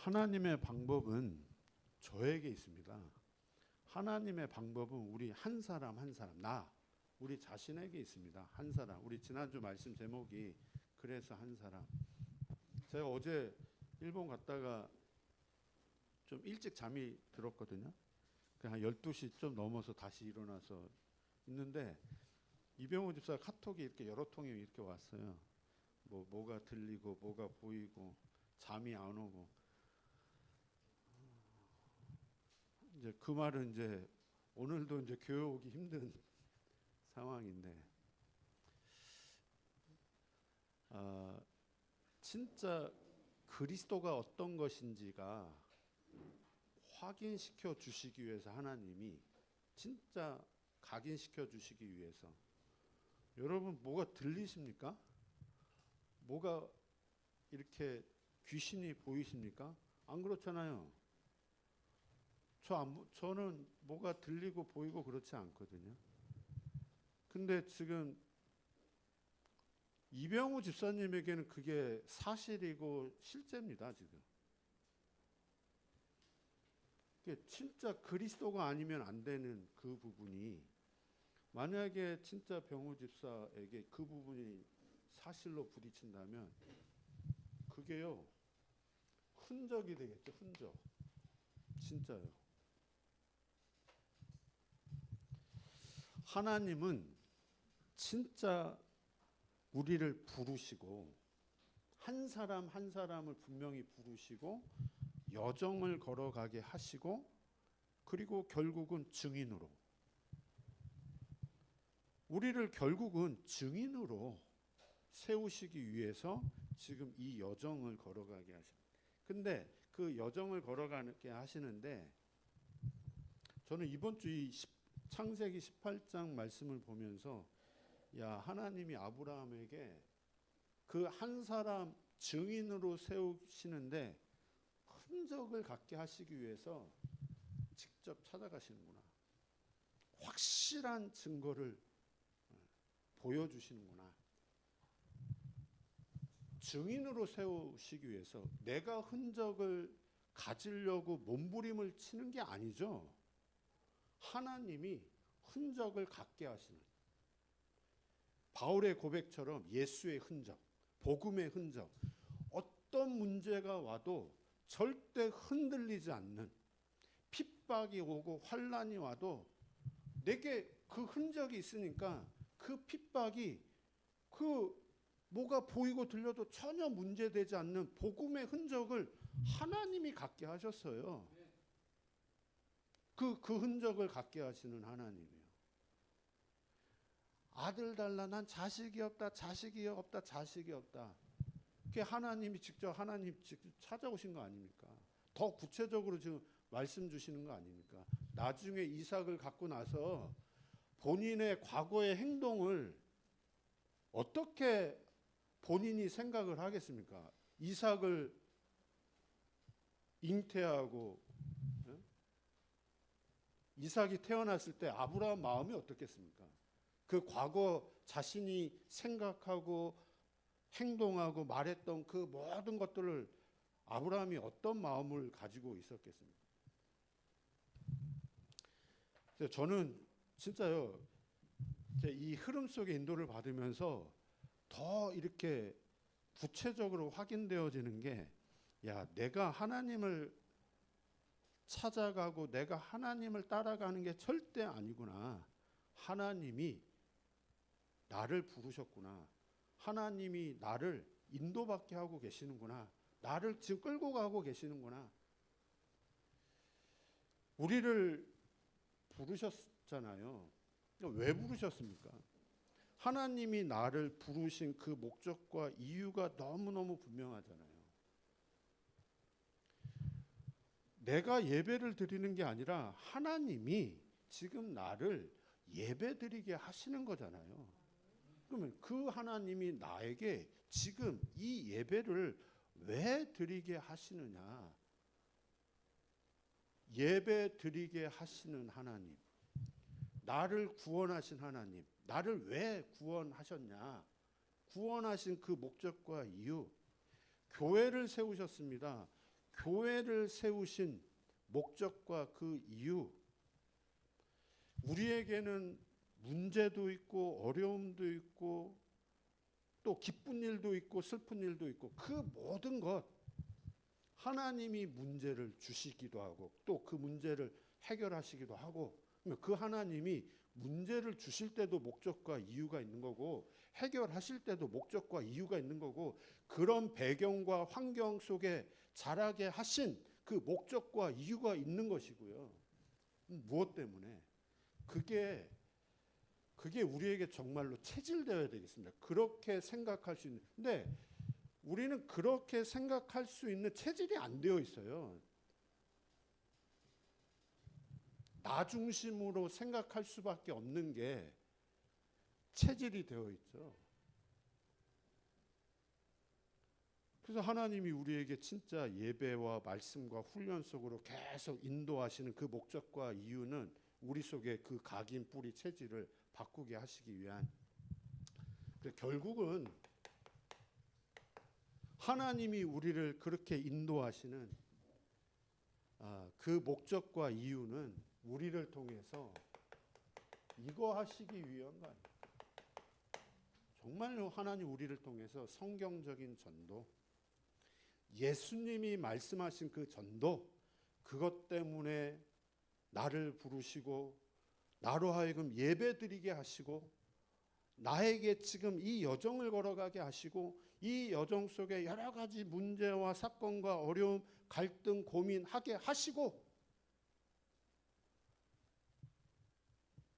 하나님의 방법은 저에게 있습니다. 하나님의 방법은 우리 한 사람 한 사람, 우리 자신에게 있습니다. 한 사람. 우리 지난주 말씀 제목이 그래서 한 사람. 제가 어제 일본 갔다가 좀 일찍 잠이 들었거든요. 한 12시 좀 넘어서 다시 일어나서 있는데 이병호 집사 카톡이 이렇게 여러 통이 이렇게 왔어요. 뭐가 들리고 뭐가 보이고 잠이 안 오고. 이제 그 말은 이제 오늘도 이제 교회 오기 힘든 상황인데, 진짜 그리스도가 어떤 것인지가 확인시켜 주시기 위해서 하나님이 진짜 각인시켜 주시기 위해서, 여러분 뭐가 들리십니까? 뭐가 이렇게 귀신이 보이십니까? 안 그렇잖아요. 저는 뭐가 들리고 보이고 그렇지 않거든요. 근데 지금 이병우 집사님에게는 그게 사실이고 실제입니다. 지금 진짜 그리스도가 아니면 안 되는 그 부분이, 만약에 진짜 병우 집사에게 그 부분이 사실로 부딪힌다면 그게요 흔적이 되겠죠. 흔적. 진짜요. 하나님은 진짜 우리를 부르시고 한 사람 한 사람을 분명히 부르시고 여정을 걸어가게 하시고, 그리고 결국은 증인으로, 우리를 결국은 증인으로 세우시기 위해서 지금 이 여정을 걸어가게 하십니다. 근데 그 여정을 걸어가게 하시는데, 저는 이번 주 이 창세기 18장 말씀을 보면서 하나님이 아브라함에게 그 한 사람 증인으로 세우시는데 흔적을 갖게 하시기 위해서 직접 찾아가시는구나. 확실한 증거를 보여주시는구나. 증인으로 세우시기 위해서 내가 흔적을 가지려고 몸부림을 치는 게 아니죠. 하나님이 흔적을 갖게 하시는, 바울의 고백처럼 예수의 흔적, 복음의 흔적, 어떤 문제가 와도 절대 흔들리지 않는, 핍박이 오고 환난이 와도 내게 그 흔적이 있으니까 그 핍박이 뭐가 보이고 들려도 전혀 문제되지 않는 복음의 흔적을 하나님이 갖게 하셨어요. 그 흔적을 갖게 하시는 하나님이에요. 아들 달라, 난 자식이 없다, 자식이 없다, 자식이 없다. 그게 하나님 직접 찾아오신 거 아닙니까? 더 구체적으로 지금 말씀 주시는 거 아닙니까? 나중에 이삭을 갖고 나서 본인의 과거의 행동을 어떻게 본인이 생각을 하겠습니까? 이삭을 잉태하고, 이삭이 태어났을 때 아브라함 마음이 어떻겠습니까? 그 과거 자신이 생각하고 행동하고 말했던 그 모든 것들을 아브라함이 어떤 마음을 가지고 있었겠습니까? 저는 진짜요, 이 흐름 속에 인도를 받으면서 더 이렇게 구체적으로 확인되어지는 게, 내가 하나님을 찾아가고 내가 하나님을 따라가는 게 절대 아니구나. 하나님이 나를 부르셨구나. 하나님이 나를 인도받게 하고 계시는구나. 나를 지금 끌고 가고 계시는구나. 우리를 부르셨잖아요. 왜 부르셨습니까? 하나님이 나를 부르신 그 목적과 이유가 너무너무 분명하잖아요. 내가 예배를 드리는 게 아니라 하나님이 지금 나를 예배 드리게 하시는 거잖아요. 그러면 그 하나님이 나에게 지금 이 예배를 왜 드리게 하시느냐? 예배 드리게 하시는 하나님, 나를 구원하신 하나님, 나를 왜 구원하셨냐? 구원하신 그 목적과 이유, 교회를 세우셨습니다. 교회를 세우신 목적과 그 이유, 우리에게는 문제도 있고 어려움도 있고 또 기쁜 일도 있고 슬픈 일도 있고 그 모든 것 하나님이 문제를 주시기도 하고 또 그 문제를 해결하시기도 하고 그 하나님이 문제를 주실 때도 목적과 이유가 있는 거고 해결하실 때도 목적과 이유가 있는 거고 그런 배경과 환경 속에 자라게 하신 그 목적과 이유가 있는 것이고요. 무엇 때문에? 그게 우리에게 정말로 체질되어야 되겠습니다. 그렇게 생각할 수 있는. 근데 우리는 그렇게 생각할 수 있는 체질이 안 되어 있어요. 나 중심으로 생각할 수밖에 없는 게 체질이 되어 있죠. 그래서 하나님이 우리에게 진짜 예배와 말씀과 훈련 속으로 계속 인도하시는 그 목적과 이유는 우리 속에 그 각인 뿌리 체질을 바꾸게 하시기 위한. 결국은 하나님이 우리를 그렇게 인도하시는 그 목적과 이유는 우리를 통해서 이거 하시기 위한 거 아니에요. 정말로 하나님 우리를 통해서 성경적인 전도, 예수님이 말씀하신 그 전도, 그것 때문에 나를 부르시고 나로 하여금 예배드리게 하시고 나에게 지금 이 여정을 걸어가게 하시고 이 여정 속에 여러 가지 문제와 사건과 어려움, 갈등, 고민하게 하시고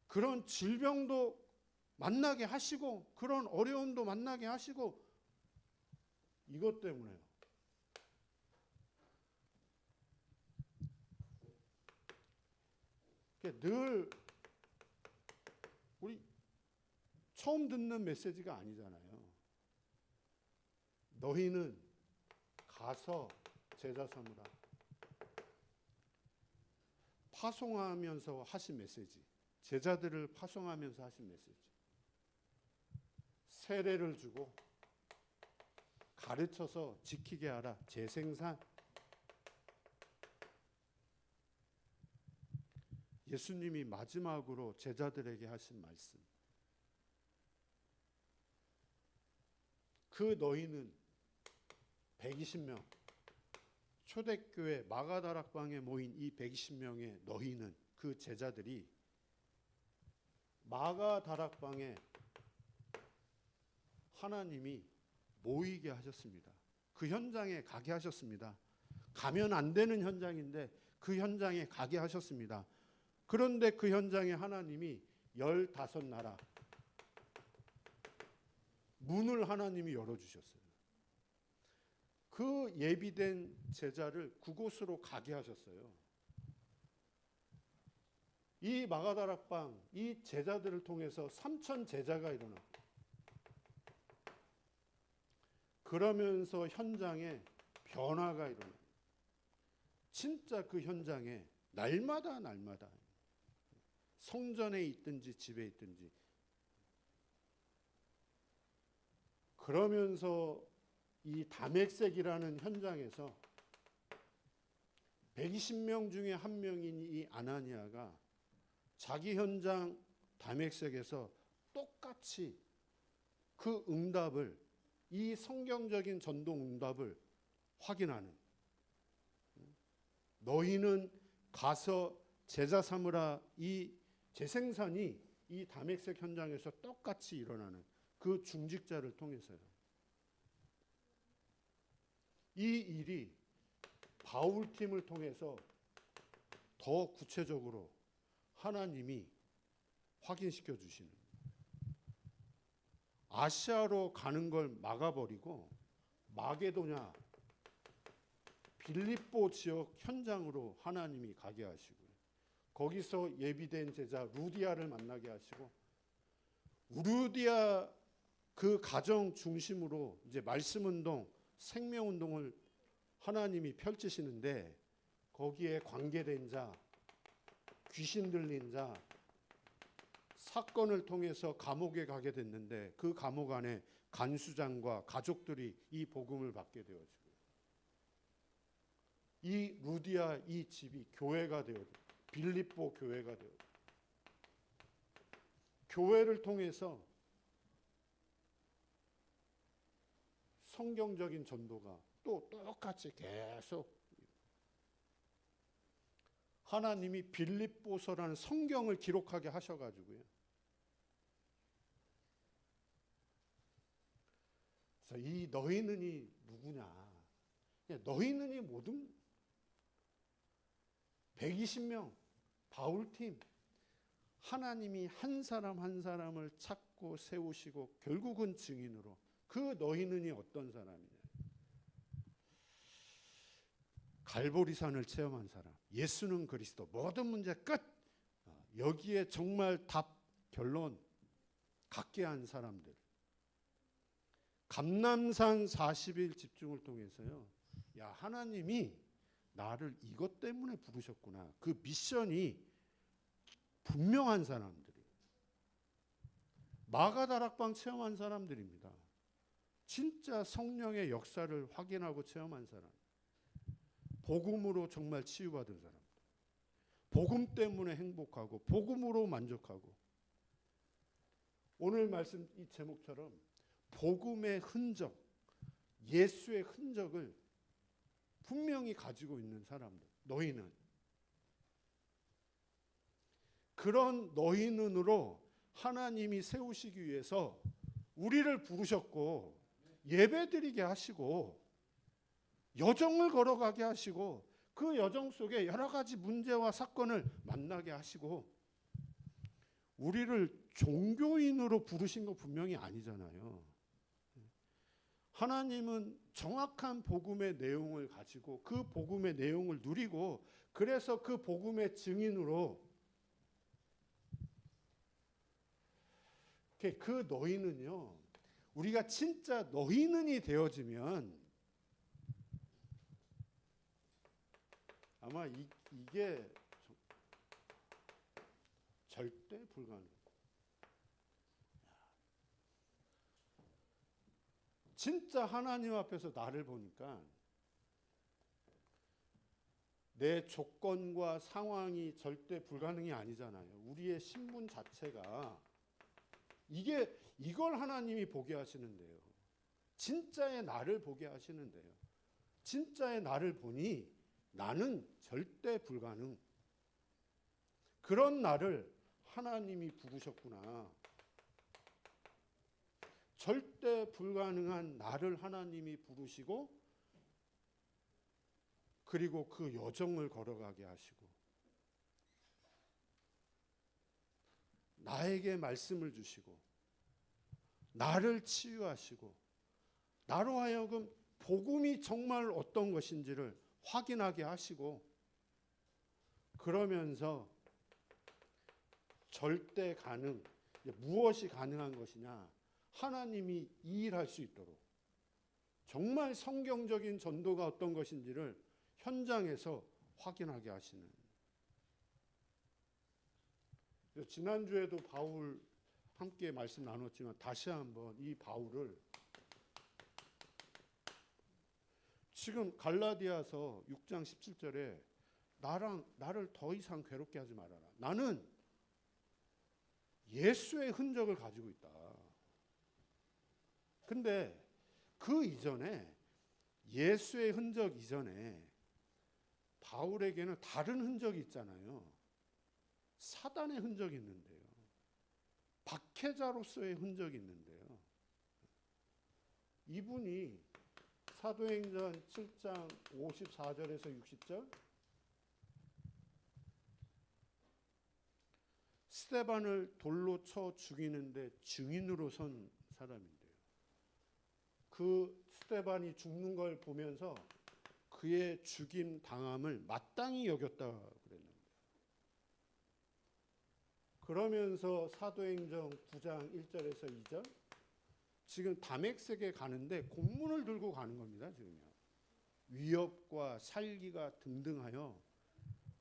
그런 질병도 만나게 하시고 그런 어려움도 만나게 하시고 이것 때문에요. 늘 우리 처음 듣는 메시지가 아니잖아요. 너희는 가서 제자 삼으라. 파송하면서 하신 메시지. 제자들을 파송하면서 하신 메시지. 세례를 주고 가르쳐서 지키게 하라. 재생산. 예수님이 마지막으로 제자들에게 하신 말씀. 그 너희는 120명 초대교회 마가다락방에 모인 이 120명의 너희는 그 제자들이 마가다락방에 하나님이 모이게 하셨습니다. 그 현장에 가게 하셨습니다. 가면 안 되는 현장인데 그 현장에 가게 하셨습니다. 그런데 그 현장에 하나님이 15나라 문을 하나님이 열어주셨어요. 그 예비된 제자를 그곳으로 가게 하셨어요. 이 마가다락방, 이 제자들을 통해서 3,000 제자가 일어나. 그러면서 현장에 변화가 일어나. 진짜 그 현장에 날마다 성전에 있든지 집에 있든지 그러면서 이 다맥색이라는 현장에서 120명 중에 한 명인 이 아나니아가 자기 현장 다맥색에서 똑같이 그 응답을, 이 성경적인 전동 응답을 확인하는, 너희는 가서 제자 삼으라, 이 재생산이 이 다맥색 현장에서 똑같이 일어나는 그 중직자를 통해서요. 이 일이 바울팀을 통해서 더 구체적으로 하나님이 확인시켜 주시는, 아시아로 가는 걸 막아버리고 마게도냐 빌립보 지역 현장으로 하나님이 가게 하시고 거기서 예비된 제자 루디아를 만나게 하시고 루디아 그 가정 중심으로 이제 말씀운동, 생명운동을 하나님이 펼치시는데 거기에 관계된 자, 귀신 들린 자, 사건을 통해서 감옥에 가게 됐는데 그 감옥 안에 간수장과 가족들이 이 복음을 받게 되어지고 이 루디아 이 집이 교회가 되어 빌립보 교회가 되어 교회를 통해서 성경적인 전도가 또 똑같이 계속 하나님이 빌립보서라는 성경을 기록하게 하셔가지고요. 그래서 이 너희는이 누구냐? 너희는이 모든 120명 바울팀 하나님이 한 사람 한 사람을 찾고 세우시고 결국은 증인으로 그 너희는이 어떤 사람이냐? 갈보리산을 체험한 사람, 예수는 그리스도, 모든 문제 끝. 여기에 정말 답, 결론 갖게 한 사람들. 감람산 40일 집중을 통해서요. 야, 하나님이 나를 이것 때문에 부르셨구나. 그 미션이 분명한 사람들이. 마가다락방 체험한 사람들입니다. 진짜 성령의 역사를 확인하고 체험한 사람. 복음으로 정말 치유받은 사람. 복음 때문에 행복하고 복음으로 만족하고. 오늘 말씀 이 제목처럼 복음의 흔적, 예수의 흔적을 분명히 가지고 있는 사람들. 너희는. 그런 너희는으로 하나님이 세우시기 위해서 우리를 부르셨고 예배드리게 하시고 여정을 걸어가게 하시고 그 여정 속에 여러 가지 문제와 사건을 만나게 하시고 우리를 종교인으로 부르신 거 분명히 아니잖아요. 하나님은 정확한 복음의 내용을 가지고 그 복음의 내용을 누리고 그래서 그 복음의 증인으로 그 너희는요. 우리가 진짜 너희는이 되어지면 아마 이게 절대 불가능. 진짜 하나님 앞에서 나를 보니까 내 조건과 상황이 절대 불가능이 아니잖아요. 우리의 신분 자체가 이걸 하나님이 보게 하시는데요. 진짜의 나를 보게 하시는데요. 진짜의 나를 보니 나는 절대 불가능. 그런 나를 하나님이 부르셨구나. 절대 불가능한 나를 하나님이 부르시고 그리고 그 여정을 걸어가게 하시고 나에게 말씀을 주시고 나를 치유하시고 나로 하여금 복음이 정말 어떤 것인지를 확인하게 하시고 그러면서 절대 가능, 무엇이 가능한 것이냐 하나님이 이 일할 수 있도록 정말 성경적인 전도가 어떤 것인지를 현장에서 확인하게 하시는. 지난주에도 바울 함께 말씀 나눴지만 다시 한번 이 바울을 지금 갈라디아서 6장 17절에 나를 더 이상 괴롭게 하지 말아라. 나는 예수의 흔적을 가지고 있다. 근데 그 이전에 예수의 흔적 이전에 바울에게는 다른 흔적이 있잖아요. 사단의 흔적이 있는데요. 박해자로서의 흔적이 있는데요. 이분이 사도행전 7장 54절에서 60절 스데반을 돌로 쳐 죽이는데 증인으로 선 사람인데요. 그 스데반이 죽는 걸 보면서 그의 죽임 당함을 마땅히 여겼다 그랬는데 그러면서 사도행전 9장 1절에서 2절 지금 다메섹에 가는데 곤문을 들고 가는 겁니다. 지금요. 위협과 살기가 등등하여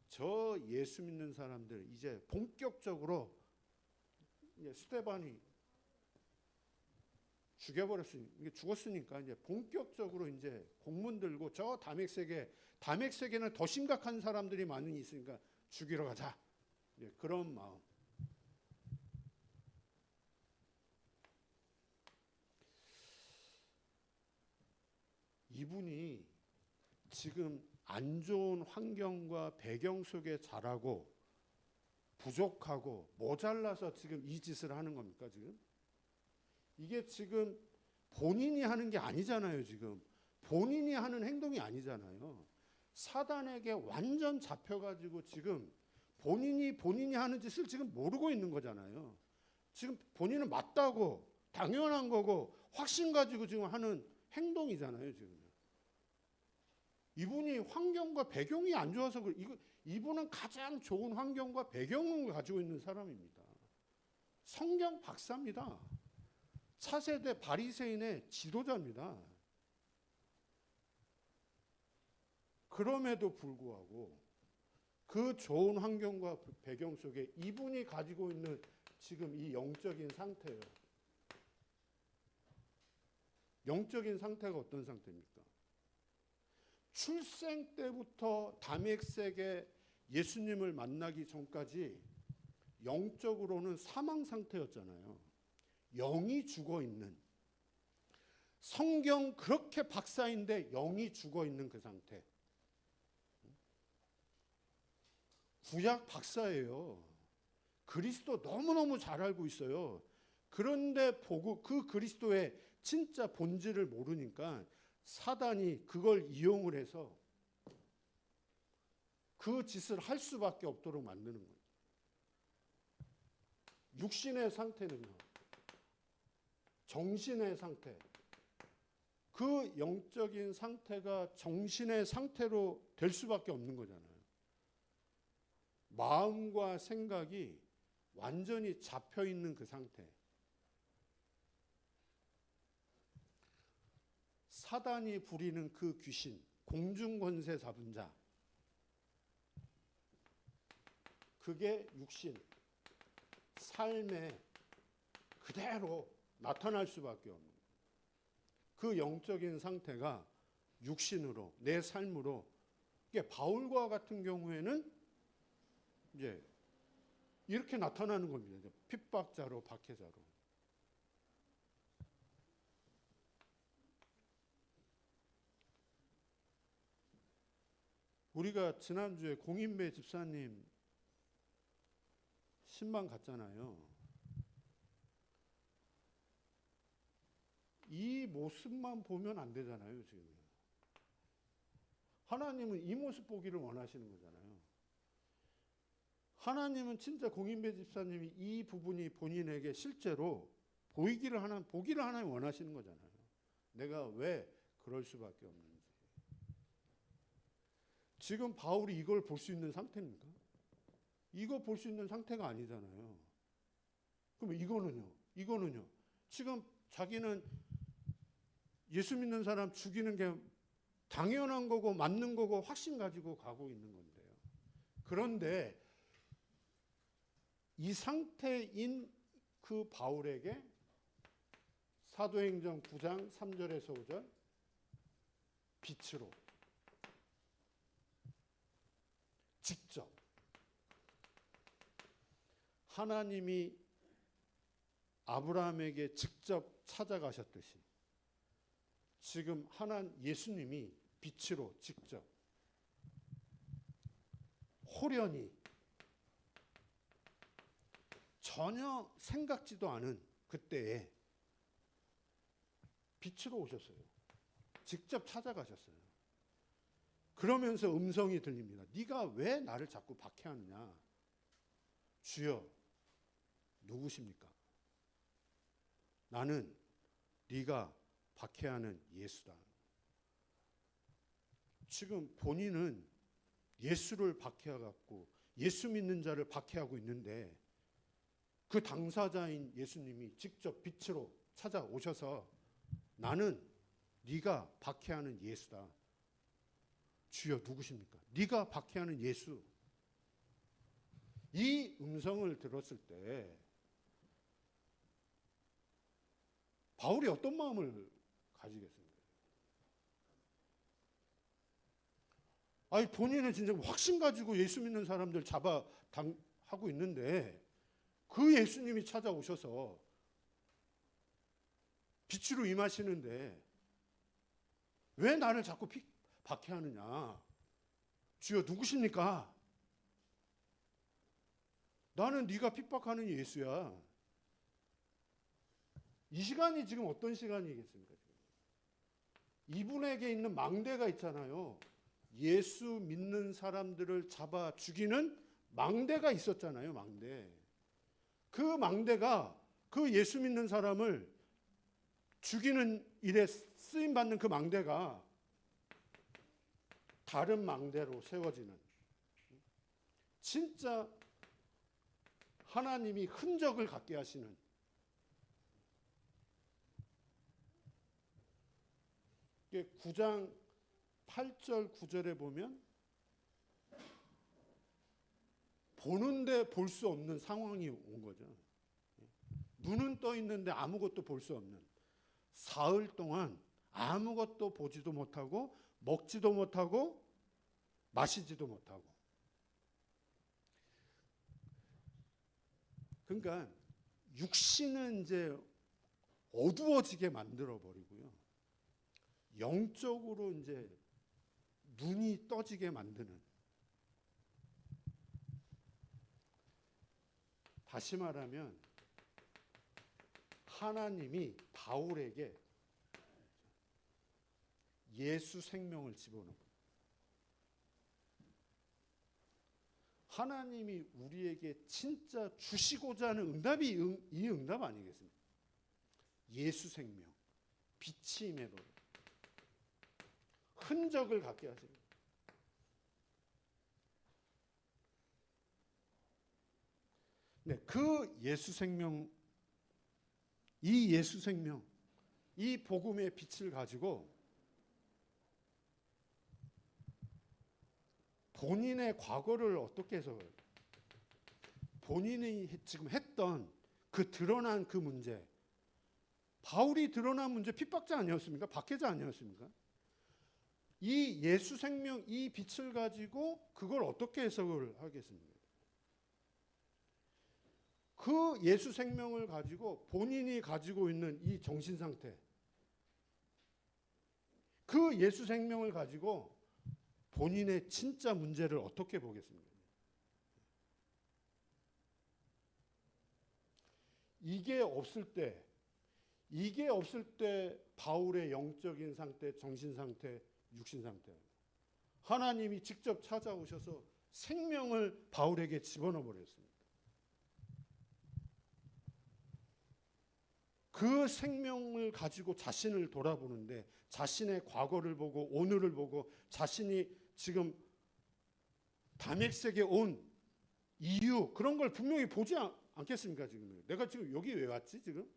저 예수 믿는 사람들 이제 본격적으로 스데반이 죽여버렸으니 이게 죽었으니까 이제 본격적으로 이제 공문 들고 저 담액색에는 더 심각한 사람들이 많이 있으니까 죽이러 가자. 예, 그런 마음. 이분이 지금 안 좋은 환경과 배경 속에 자라고 부족하고 모자라서 지금 이 짓을 하는 겁니까, 지금? 이게 지금 본인이 하는 게 아니잖아요, 지금. 본인이 하는 행동이 아니잖아요. 사단에게 완전 잡혀가지고 지금 본인이 하는 짓을 지금 모르고 있는 거잖아요. 지금 본인은 맞다고 당연한 거고 확신 가지고 지금 하는 행동이잖아요, 지금. 이분이 환경과 배경이 안 좋아서 이분은 가장 좋은 환경과 배경을 가지고 있는 사람입니다. 성경 박사입니다. 차세대 바리새인의 지도자입니다. 그럼에도 불구하고 그 좋은 환경과 배경 속에 이분이 가지고 있는 지금 이 영적인 상태예요. 영적인 상태가 어떤 상태입니까? 출생 때부터 담액색의 예수님을 만나기 전까지 영적으로는 사망 상태였잖아요. 영이 죽어 있는, 성경 그렇게 박사인데 영이 죽어 있는 그 상태. 구약 박사예요. 그리스도 너무너무 잘 알고 있어요. 그런데 보고 그 그리스도의 진짜 본질을 모르니까 사단이 그걸 이용을 해서 그 짓을 할 수밖에 없도록 만드는 거예요. 육신의 상태는요, 정신의 상태, 그 영적인 상태가 정신의 상태로 될 수밖에 없는 거잖아요. 마음과 생각이 완전히 잡혀 있는 그 상태. 사단이 부리는 그 귀신, 공중권세 잡은 자, 그게 육신, 삶에 그대로 나타날 수밖에 없는 거예요. 그 영적인 상태가 육신으로, 내 삶으로, 이게 바울과 같은 경우에는 이제 이렇게 나타나는 겁니다. 핍박자로, 박해자로. 우리가 지난주에 공인배 집사님 신방 갔잖아요. 이 모습만 보면 안 되잖아요, 지금. 하나님은 이 모습 보기를 원하시는 거잖아요. 하나님은 진짜 공인배 집사님이 이 부분이 본인에게 실제로 보기를 하나님 원하시는 거잖아요. 내가 왜 그럴 수밖에 없는지. 지금 바울이 이걸 볼 수 있는 상태입니까? 이거 볼 수 있는 상태가 아니잖아요. 그럼 이거는요. 지금 자기는 예수 믿는 사람 죽이는 게 당연한 거고 맞는 거고 확신 가지고 가고 있는 건데요. 그런데 이 상태인 그 바울에게 사도행전 9장 3절에서 5절 빛으로 직접 하나님이 아브라함에게 직접 찾아가셨듯이 지금 예수님이 빛으로 직접 호련히 전혀 생각지도 않은 그때에 빛으로 오셨어요. 직접 찾아가셨어요. 그러면서 음성이 들립니다. 네가 왜 나를 자꾸 박해하느냐? 주여, 누구십니까? 나는 네가 박해하는 예수다. 지금 본인은 예수를 박해하고 예수 믿는 자를 박해하고 있는데 그 당사자인 예수님이 직접 빛으로 찾아오셔서 나는 네가 박해하는 예수다. 주여 누구십니까? 네가 박해하는 예수. 이 음성을 들었을 때 바울이 어떤 마음을 가지겠습니까? 아니 본인은 진짜 확신 가지고 예수 믿는 사람들 잡아 하고 있는데 그 예수님이 찾아오셔서 빛으로 임하시는데 왜 나를 자꾸 박해하느냐? 주여 누구십니까? 나는 네가 핍박하는 예수야. 이 시간이 지금 어떤 시간이겠습니까? 이분에게 있는 망대가 있잖아요. 예수 믿는 사람들을 잡아 죽이는 망대가 있었잖아요. 망대. 그 망대가 그 예수 믿는 사람을 죽이는 일에 쓰임받는 그 망대가 다른 망대로 세워지는, 진짜 하나님이 흔적을 갖게 하시는, 9장 8절 9절에 보면 보는데 볼 수 없는 상황이 온 거죠. 눈은 떠 있는데 아무것도 볼 수 없는, 사흘 동안 아무것도 보지도 못하고 먹지도 못하고 마시지도 못하고. 그러니까 육신은 이제 어두워지게 만들어 버리고요. 영적으로 이제 눈이 떠지게 만드는. 다시 말하면 하나님이 바울에게 예수 생명을 집어넣은, 하나님이 우리에게 진짜 주시고자 하는 응답이 이 응답 아니겠습니까? 예수 생명, 빛이 임해로 흔적을 갖게 하십니다. 네, 그 예수 생명, 이 예수 생명, 이 복음의 빛을 가지고 본인의 과거를 어떻게 해석을, 본인이 지금 했던 그 드러난 그 문제, 바울이 드러난 문제 핍박자 아니었습니까? 박해자 아니었습니까? 이 예수 생명, 이 빛을 가지고 그걸 어떻게 해석을 하겠습니까? 그 예수 생명을 가지고 본인이 가지고 있는 이 정신 상태, 그 예수 생명을 가지고 본인의 진짜 문제를 어떻게 보겠습니까? 이게 없을 때 바울의 영적인 상태, 정신 상태, 육신 상태, 하나님이 직접 찾아오셔서 생명을 바울에게 집어넣어 버렸습니다. 그 생명을 가지고 자신을 돌아보는데, 자신의 과거를 보고 오늘을 보고 자신이 지금 다메섹에 온 이유, 그런 걸 분명히 보지 않겠습니까? 지금 내가 지금 여기 왜 왔지? 지금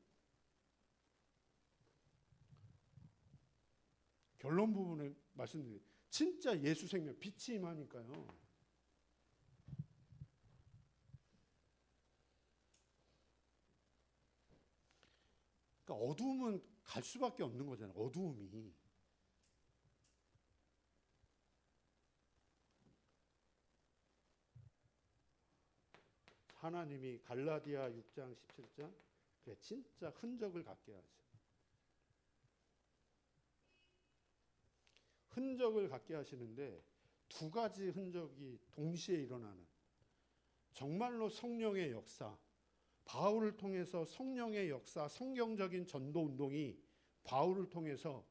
결론 부분에 말씀드린 진짜 예수 생명, 빛이 임하니까요. 그러니까 어두움은 갈 수밖에 없는 거잖아요. 어두움이. 하나님이 갈라디아 6장 17절 진짜 흔적을 갖게 하죠. 흔적을 갖게 하시는데 두 가지 흔적이 동시에 일어나는, 정말로 성령의 역사, 바울을 통해서 성령의 역사, 성경적인 전도 운동이 바울을 통해서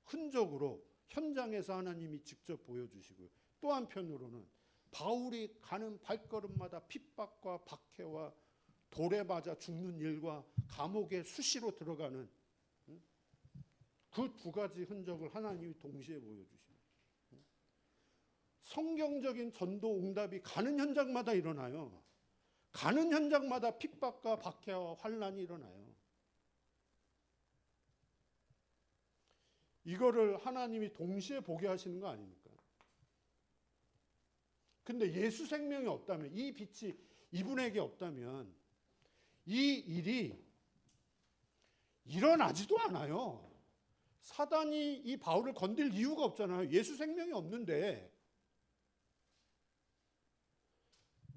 흔적으로 현장에서 하나님이 직접 보여주시고요. 또 한편으로는 바울이 가는 발걸음마다 핍박과 박해와 돌에 맞아 죽는 일과 감옥에 수시로 들어가는 그 두 가지 흔적을 하나님이 동시에 보여주십니다. 성경적인 전도 응답이 가는 현장마다 일어나요. 가는 현장마다 핍박과 박해와 환난이 일어나요. 이거를 하나님이 동시에 보게 하시는 거 아닙니까? 근데 예수 생명이 없다면, 이 빛이 이분에게 없다면 이 일이 일어나지도 않아요. 사단이 이 바울을 건들 이유가 없잖아요. 예수 생명이 없는데,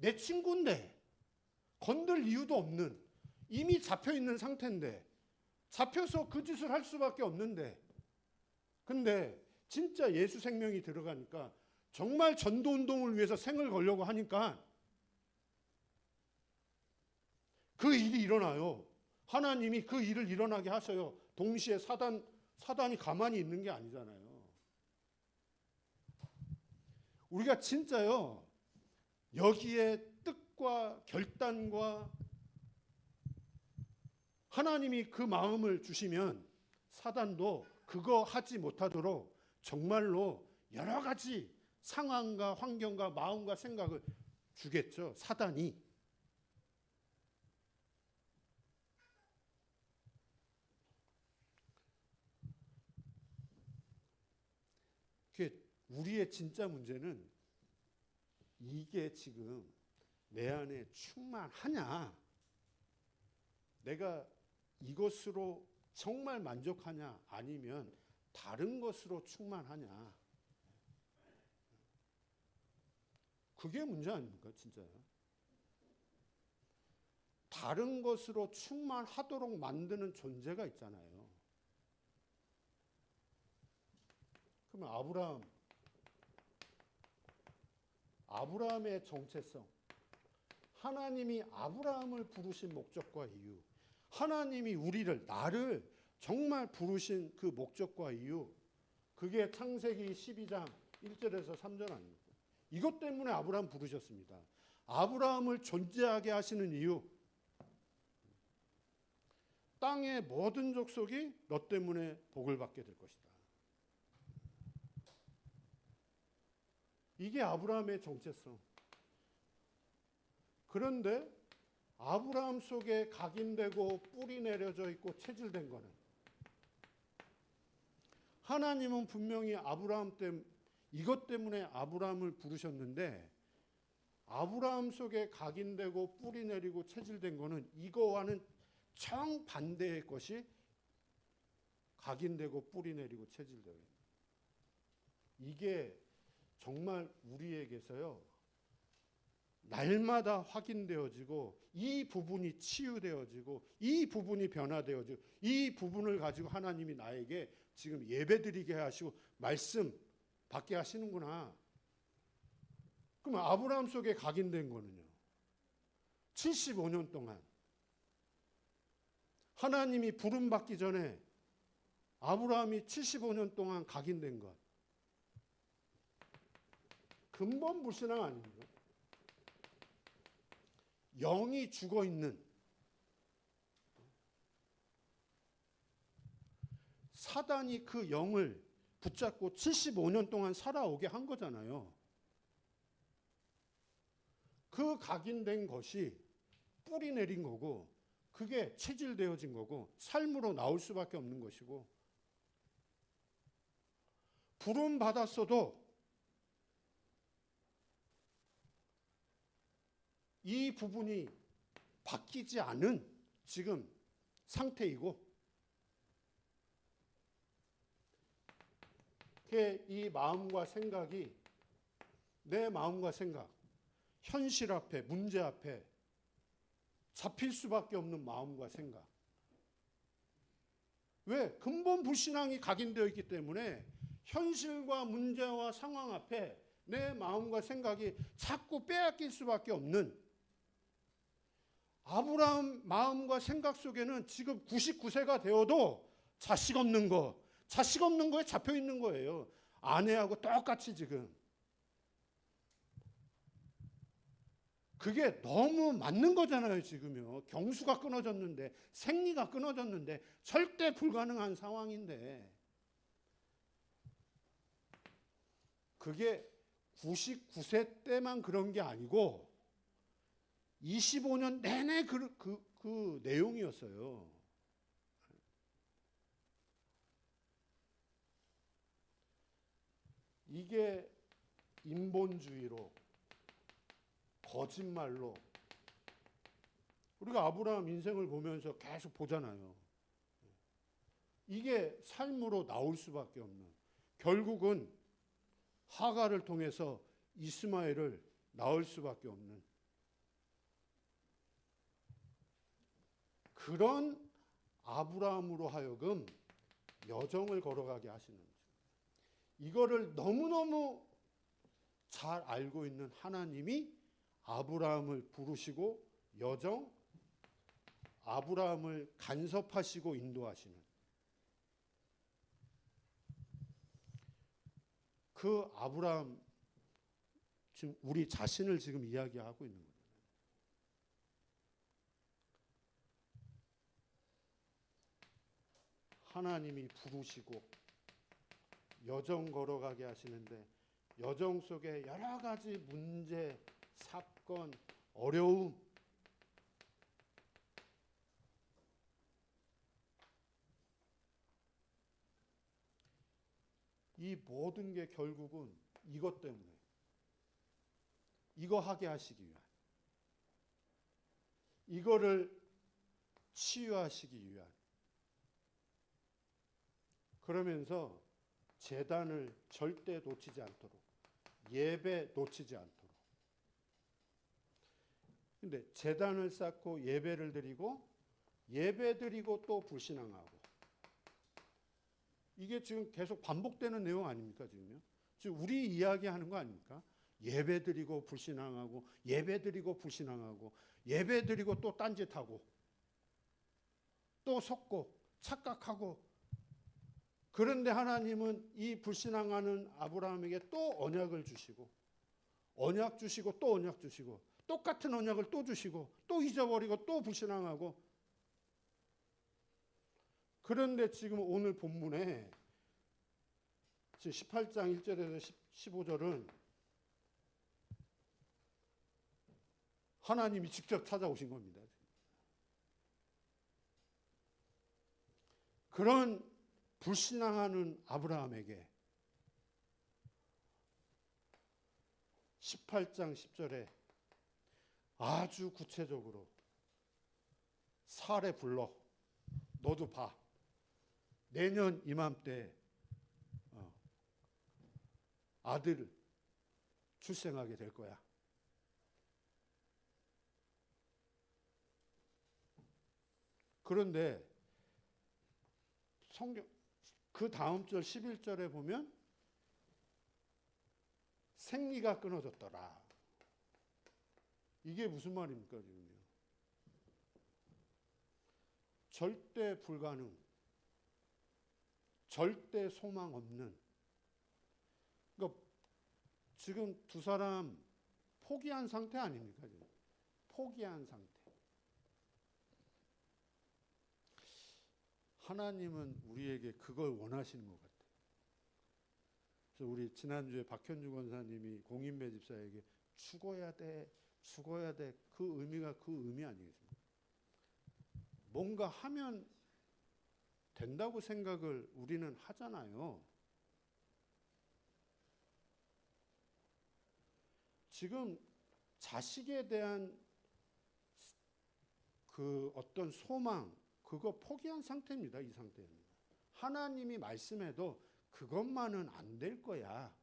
내 친구인데 건들 이유도 없는, 이미 잡혀있는 상태인데, 잡혀서 그 짓을 할 수밖에 없는데, 근데 진짜 예수 생명이 들어가니까, 정말 전도운동을 위해서 생을 걸려고 하니까 그 일이 일어나요. 하나님이 그 일을 일어나게 하셔요. 동시에 사단이 가만히 있는 게 아니잖아요. 우리가 진짜요, 여기에 뜻과 결단과 하나님이 그 마음을 주시면 사단도 그거 하지 못하도록 정말로 여러 가지 상황과 환경과 마음과 생각을 주겠죠, 사단이. 우리의 진짜 문제는 이게 지금 내 안에 충만하냐, 내가 이것으로 정말 만족하냐, 아니면 다른 것으로 충만하냐, 그게 문제 아닙니까, 진짜요? 다른 것으로 충만하도록 만드는 존재가 있잖아요. 그러면 아브라함의 정체성, 하나님이 아브라함을 부르신 목적과 이유, 하나님이 나를 정말 부르신 그 목적과 이유, 그게 창세기 12장 1절에서 3절 아닙니까? 이것 때문에 아브라함 부르셨습니다. 아브라함을 존재하게 하시는 이유, 땅의 모든 족속이 너 때문에 복을 받게 될 것이다. 이게 아브라함의 정체성. 그런데 아브라함 속에 각인되고 뿌리 내려져 있고 체질된 거는, 하나님은 분명히 이것 때문에 아브라함을 부르셨는데, 아브라함 속에 각인되고 뿌리 내리고 체질된 거는 이거와는 정반대의 것이 각인되고 뿌리 내리고 체질되어요. 이게 정말 우리에게서요, 날마다 확인되어지고, 이 부분이 치유되어지고, 이 부분이 변화되어지고, 이 부분을 가지고 하나님이 나에게 지금 예배드리게 하시고 말씀 받게 하시는구나. 그러면 아브라함 속에 각인된 거는요, 75년 동안 하나님이 부름 받기 전에 아브라함이 75년 동안 각인된 것, 근본 불신앙 아닙니까? 영이 죽어 있는, 사단이 그 영을 붙잡고 75년 동안 살아오게 한 거잖아요. 그 각인된 것이 뿌리 내린 거고, 그게 체질되어진 거고, 삶으로 나올 수밖에 없는 것이고, 부름 받았어도 이 부분이 바뀌지 않은 지금 상태이고, 이 마음과 생각이, 내 마음과 생각, 현실 앞에, 문제 앞에 잡힐 수밖에 없는 마음과 생각. 왜? 근본 불신앙이 각인되어 있기 때문에 현실과 문제와 상황 앞에 내 마음과 생각이 자꾸 빼앗길 수밖에 없는, 아브라함 마음과 생각 속에는 지금 99세가 되어도 자식 없는 거에 잡혀 있는 거예요. 아내하고 똑같이 지금. 그게 너무 맞는 거잖아요, 지금요. 경수가 끊어졌는데, 생리가 끊어졌는데, 절대 불가능한 상황인데, 그게 99세 때만 그런 게 아니고 25년 내내 그 내용이었어요. 이게 인본주의로, 거짓말로, 우리가 아브라함 인생을 보면서 계속 보잖아요. 이게 삶으로 나올 수밖에 없는, 결국은 하가를 통해서 이스마엘을 낳을 수밖에 없는 그런 아브라함으로 하여금 여정을 걸어가게 하시는 거죠. 이거를 너무너무 잘 알고 있는 하나님이 아브라함을 부르시고 여정, 아브라함을 간섭하시고 인도하시는 그 아브라함, 지금 우리 자신을 지금 이야기하고 있는 거예요. 하나님이 부르시고 여정 걸어가게 하시는데 여정 속에 여러 가지 문제, 사건, 어려움, 이 모든 게 결국은 이것 때문에, 이거 하게 하시기 위한, 이거를 치유하시기 위한, 그러면서 제단을 절대 놓치지 않도록, 예배 놓치지 않도록. 근데 제단을 쌓고 예배를 드리고, 예배 드리고 또 불신앙하고, 이게 지금 계속 반복되는 내용 아닙니까? 지금요? 지금 우리 이야기하는 거 아닙니까? 예배 드리고 불신앙하고, 예배 드리고 불신앙하고, 예배 드리고 또 딴짓하고, 또 속고 착각하고. 그런데 하나님은 이 불신앙하는 아브라함에게 또 언약을 주시고, 언약 주시고 또 언약 주시고, 똑같은 언약을 또 주시고, 또 잊어버리고 또 불신앙하고. 그런데 지금 오늘 본문에 18장 1절에서 15절은 하나님이 직접 찾아오신 겁니다. 그런 불신앙하는 아브라함에게 18장 10절에 아주 구체적으로 사례 불러, 너도 봐, 내년 이맘때 아들 출생하게 될 거야. 그런데 성경 그 다음 절 11절에 보면 생리가 끊어졌더라. 이게 무슨 말입니까 지금요? 절대 불가능, 절대 소망 없는. 그러니까 지금 두 사람 포기한 상태 아닙니까? 지금 포기한 상태. 하나님은 우리에게 그걸 원하시는 것 같아요. 그래서 우리 지난주에 박현주 권사님이 공인배 집사에게 죽어야 돼, 죽어야 돼. 그 의미가 그 의미 아니겠습니까? 뭔가 하면 된다고 생각을 우리는 하잖아요. 지금 자식에 대한 그 어떤 소망, 그거 포기한 상태입니다. 이 상태는. 하나님이 말씀해도 그것만은 안 될 거야.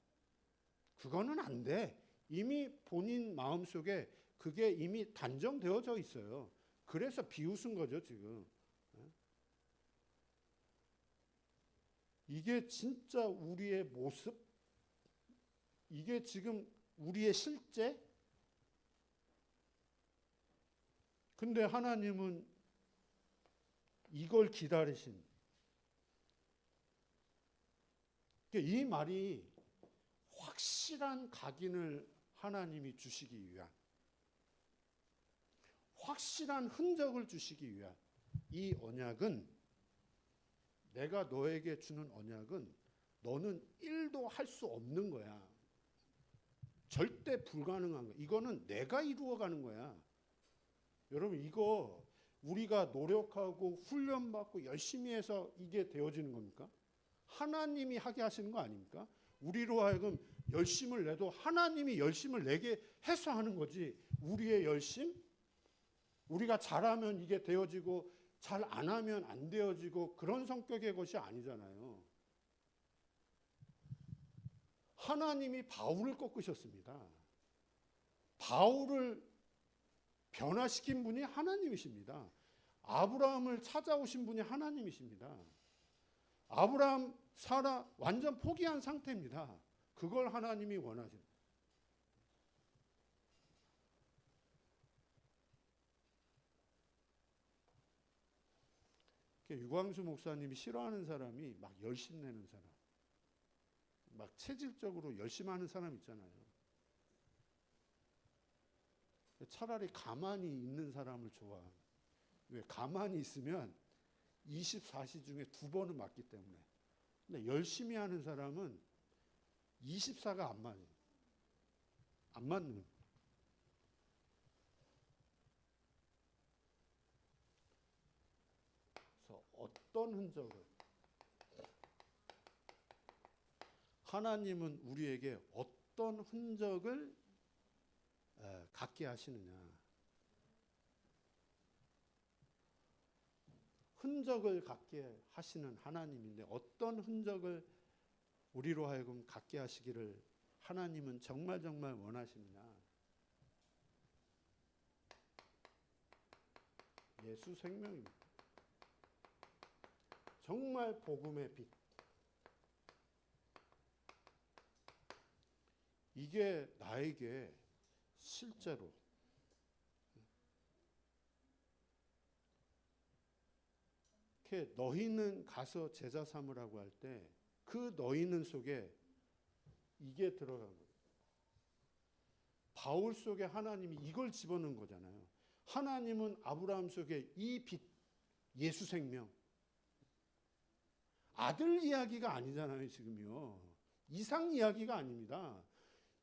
그거는 안 돼. 이미 본인 마음속에 그게 이미 단정되어져 있어요. 그래서 비웃은 거죠, 지금. 이게 진짜 우리의 모습? 이게 지금 우리의 실제? 근데 하나님은 이걸 기다리신. 이 말이 확실한 각인을 하나님이 주시기 위한, 확실한 흔적을 주시기 위한 이 언약은, 내가 너에게 주는 언약은 너는 1도 할 수 없는 거야. 절대 불가능한 거야. 이거는 내가 이루어가는 거야. 여러분, 이거 우리가 노력하고 훈련받고 열심히 해서 이게 되어지는 겁니까? 하나님이 하게 하시는 거 아닙니까? 우리로 하여금 열심을 내도 하나님이 열심을 내게 해서 하는 거지. 우리의 열심? 우리가 잘하면 이게 되어지고 잘 안 하면 안 되어지고 그런 성격의 것이 아니잖아요. 하나님이 바울을 꺾으셨습니다. 바울을 변화시킨 분이 하나님이십니다. 아브라함을 찾아오신 분이 하나님이십니다. 아브라함, 사라 완전 포기한 상태입니다. 그걸 하나님이 원하십니다. 유광수 목사님이 싫어하는 사람이 막 열심 내는 사람, 막 체질적으로 열심히 하는 사람 있잖아요. 차라리 가만히 있는 사람을 좋아해요. 왜? 가만히 있으면 24시 중에 2번은 맞기 때문에. 근데 열심히 하는 사람은 24가 안 맞아요. 안 맞는. 그래서 어떤 흔적을, 하나님은 우리에게 어떤 흔적을 갖게 하시느냐. 흔적을 갖게 하시는 하나님인데 어떤 흔적을 우리로 하여금 갖게 하시기를 하나님은 정말 원하시느냐. 예수 생명입니다. 정말 복음의 빛. 이게 나에게 실제로 이렇게 너희는 가서 제자 삼으라고 할 때 그 너희는 속에 이게 들어간 거예요. 바울 속에 하나님이 이걸 집어넣은 거잖아요. 하나님은 아브라함 속에 이 빛, 예수 생명. 아들 이야기가 아니잖아요, 지금요. 이삭 이야기가 아닙니다.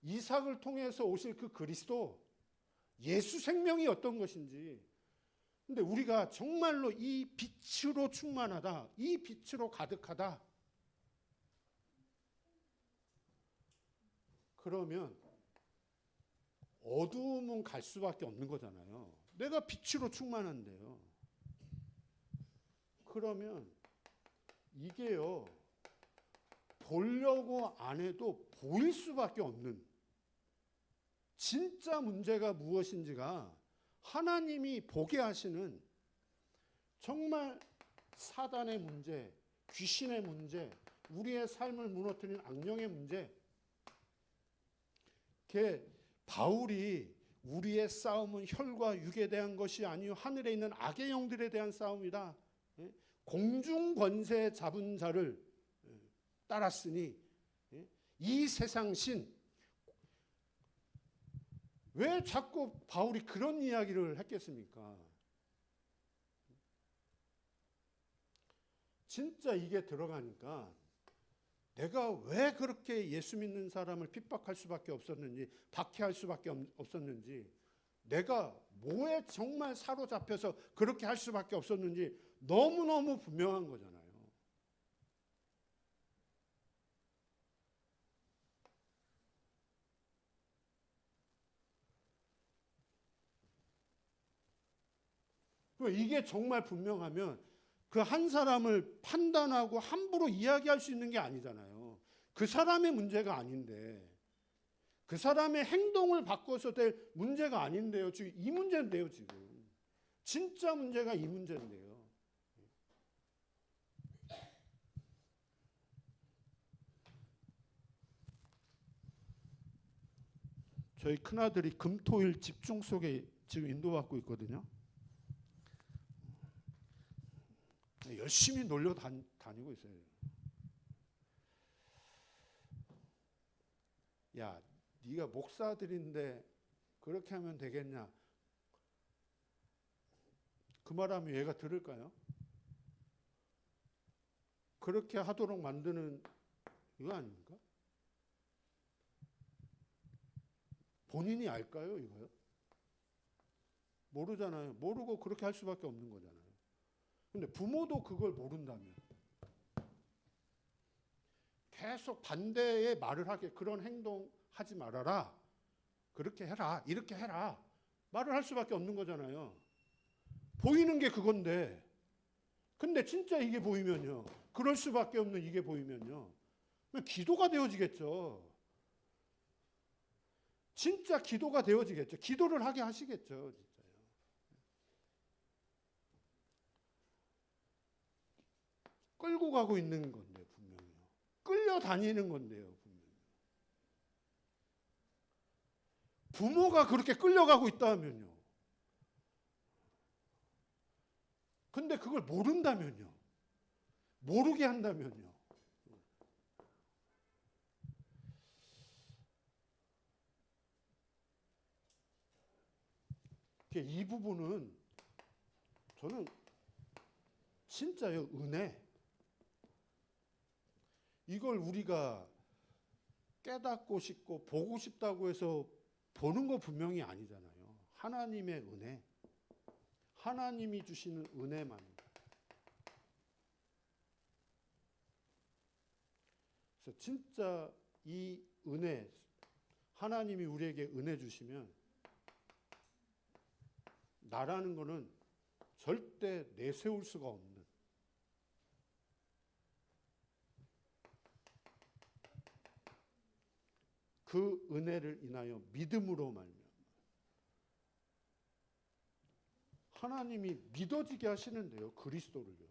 이삭을 통해서 오실 그 그리스도, 예수 생명이 어떤 것인지. 근데 우리가 정말로 이 빛으로 충만하다, 이 빛으로 가득하다. 그러면 어두움은 갈 수밖에 없는 거잖아요. 내가 빛으로 충만한데요. 그러면 이게요, 보려고 안 해도 보일 수밖에 없는, 진짜 문제가 무엇인지가 하나님이 보게 하시는, 정말 사단의 문제, 귀신의 문제, 우리의 삶을 무너뜨리는 악령의 문제. 바울이 우리의 싸움은 혈과 육에 대한 것이 아니요 하늘에 있는 악의 영들에 대한 싸움이다. 공중 권세 잡은 자를 따랐으니 이 세상 신. 왜 자꾸 바울이 그런 이야기를 했겠습니까? 진짜 이게 들어가니까 내가 왜 그렇게 예수 믿는 사람을 핍박할 수밖에 없었는지, 박해할 수밖에 없었는지, 내가 뭐에 정말 사로잡혀서 그렇게 할 수밖에 없었는지 너무너무 분명한 거잖아요. 이게 정말 분명하면 그 한 사람을 판단하고 함부로 이야기할 수 있는 게 아니잖아요. 그 사람의 문제가 아닌데, 그 사람의 행동을 바꿔서 될 문제가 아닌데요. 지금 이 문제인데요, 지금. 진짜 문제가 이 문제인데요. 저희 큰아들이 금토일 집중 속에 지금 인도받고 있거든요. 열심히 놀려 다니고 있어요. 야, 네가 목사들인데 그렇게 하면 되겠냐? 그 말하면 얘가 들을까요? 그렇게 하도록 만드는 이거 아닙니까? 본인이 알까요, 이거요? 모르잖아요. 모르고 그렇게 할 수밖에 없는 거잖아요. 근데 부모도 그걸 모른다면 계속 반대의 말을 하게, 그런 행동 하지 말아라, 그렇게 해라, 이렇게 해라 말을 할 수밖에 없는 거잖아요. 보이는 게 그건데 근데 진짜 이게 보이면요. 그럴 수밖에 없는 이게 보이면요. 기도가 되어지겠죠. 진짜 기도가 되어지겠죠. 기도를 하게 하시겠죠. 진짜요. 끌고 가고 있는 건데 분명히요. 끌려다니는 건데요. 분명히. 부모가 그렇게 끌려가고 있다 하면요. 근데 그걸 모른다면요. 모르게 한다면요. 이 부분은 저는 진짜요, 은혜. 이걸 우리가 깨닫고 싶고 보고 싶다고 해서 보는 거 분명히 아니잖아요. 하나님의 은혜. 하나님이 주시는 은혜만. 그래서 진짜 이 은혜, 하나님이 우리에게 은혜 주시면 나라는 거는 절대 내세울 수가 없는 그 은혜를 인하여 믿음으로 말미암아 하나님이 믿어지게 하시는데요. 그리스도를요.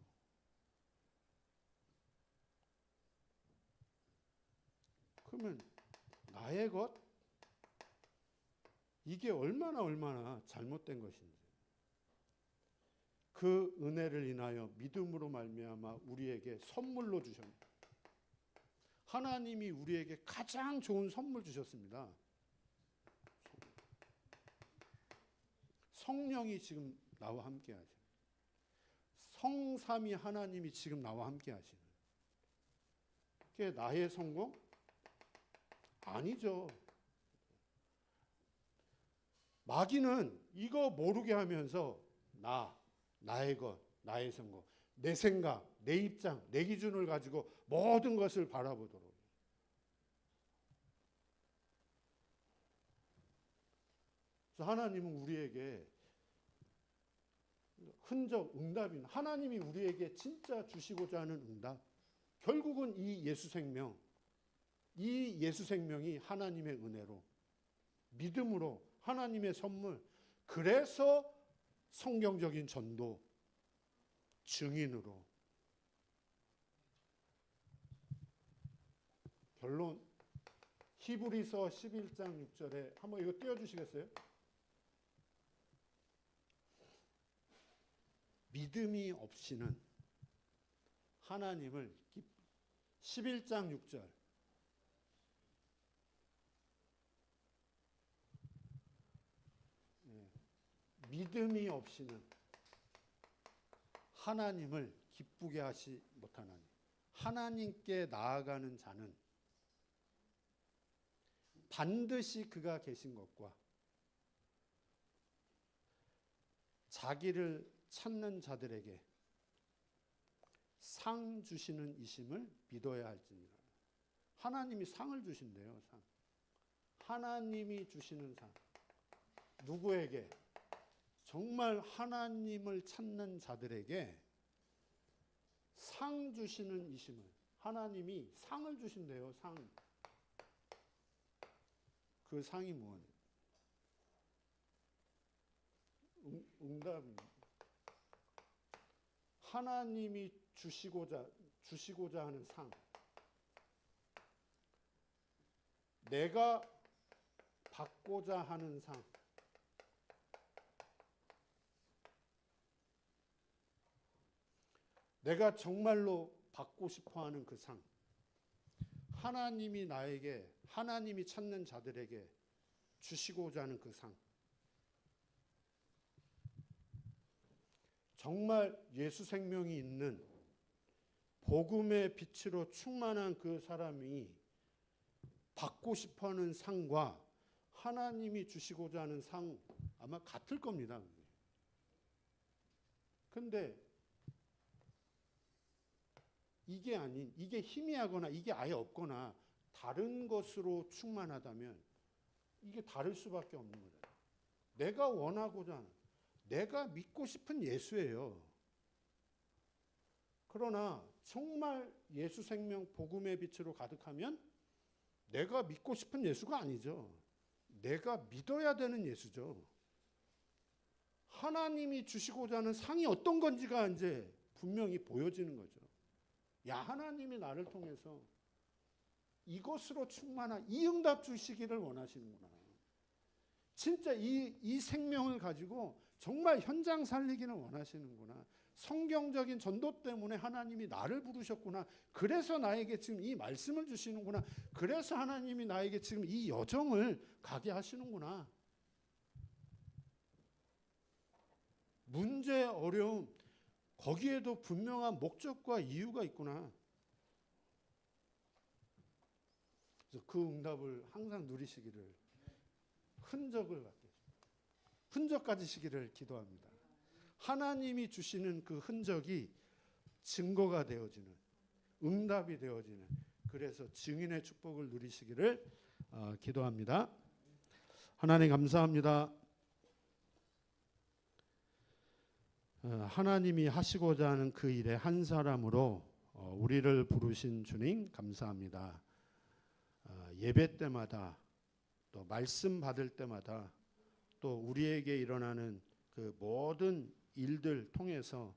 그러면 나의 것 이게 얼마나 잘못된 것인지 그 은혜를 인하여 믿음으로 말미암아 우리에게 선물로 주셨습니다. 하나님이 우리에게 가장 좋은 선물 주셨습니다. 성령이 지금 나와 함께 하시는, 성삼위 하나님이 지금 나와 함께 하시는, 그게 나의 성공? 아니죠. 마귀는 이거 모르게 하면서 나의 것, 나의 성공, 내 생각, 내 입장, 내 기준을 가지고 모든 것을 바라보도록. 그래서 하나님은 우리에게 흔적, 응답인 하나님이 우리에게 진짜 주시고자 하는 응답. 결국은 이 예수 생명, 이 예수 생명이 하나님의 은혜로, 믿음으로 하나님의 선물. 그래서 성경적인 전도, 증인으로. 결론 히브리서 11장 6절에 한번 이거 띄워주시겠어요? 믿음이 없이는 하나님을 11장 6절 믿음이 없이는 하나님을 기쁘게 하시 못하나니 하나님께 나아가는 자는 반드시 그가 계신 것과 자기를 찾는 자들에게 상 주시는 이심을 믿어야 할지니라. 하나님이 상을 주신대요. 상. 하나님이 주시는 상. 누구에게? 정말 하나님을 찾는 자들에게 상 주시는 이심을. 하나님이 상을 주신대요. 상. 그 상이 뭐예요? 응답입니다. 하나님이 주시고자 하는 상. 내가 받고자 하는 상. 내가 정말로 받고 싶어 하는 그 상. 하나님이 나에게, 하나님이 찾는 자들에게 주시고자 하는 그 상. 정말 예수 생명이 있는 복음의 빛으로 충만한 그 사람이 받고 싶어하는 상과 하나님이 주시고자 하는 상 아마 같을 겁니다. 근데 이게 아닌, 이게 희미하거나 이게 아예 없거나 다른 것으로 충만하다면 이게 다를 수밖에 없는 거예요. 내가 원하고자 하는, 내가 믿고 싶은 예수예요. 그러나 정말 예수 생명 복음의 빛으로 가득하면 내가 믿고 싶은 예수가 아니죠. 내가 믿어야 되는 예수죠. 하나님이 주시고자 하는 상이 어떤 건지가 이제 분명히 보여지는 거죠. 야, 하나님이 나를 통해서 이것으로 충만한 이 응답 주시기를 원하시는구나. 진짜 이 생명을 가지고 정말 현장 살리기를 원하시는구나. 성경적인 전도 때문에 하나님이 나를 부르셨구나. 그래서 나에게 지금 이 말씀을 주시는구나. 그래서 하나님이 나에게 지금 이 여정을 가게 하시는구나. 문제, 어려움, 거기에도 분명한 목적과 이유가 있구나. 그래서 그 응답을 항상 누리시기를, 흔적 가지시기를 기도합니다. 하나님이 주시는 그 흔적이 증거가 되어지는, 응답이 되어지는, 그래서 증인의 축복을 누리시기를 기도합니다. 하나님 감사합니다. 하나님이 하시고자 하는 그 일의 한 사람으로 우리를 부르신 주님 감사합니다. 예배 때마다 또 말씀 받을 때마다 또 우리에게 일어나는 그 모든 일들 통해서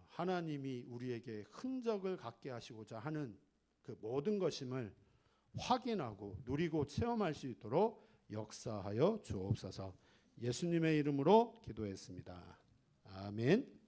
하나님이 우리에게 흔적을 갖게 하시고자 하는 그 모든 것임을 확인하고 누리고 체험할 수 있도록 역사하여 주옵소서. 예수님의 이름으로 기도했습니다. 아멘.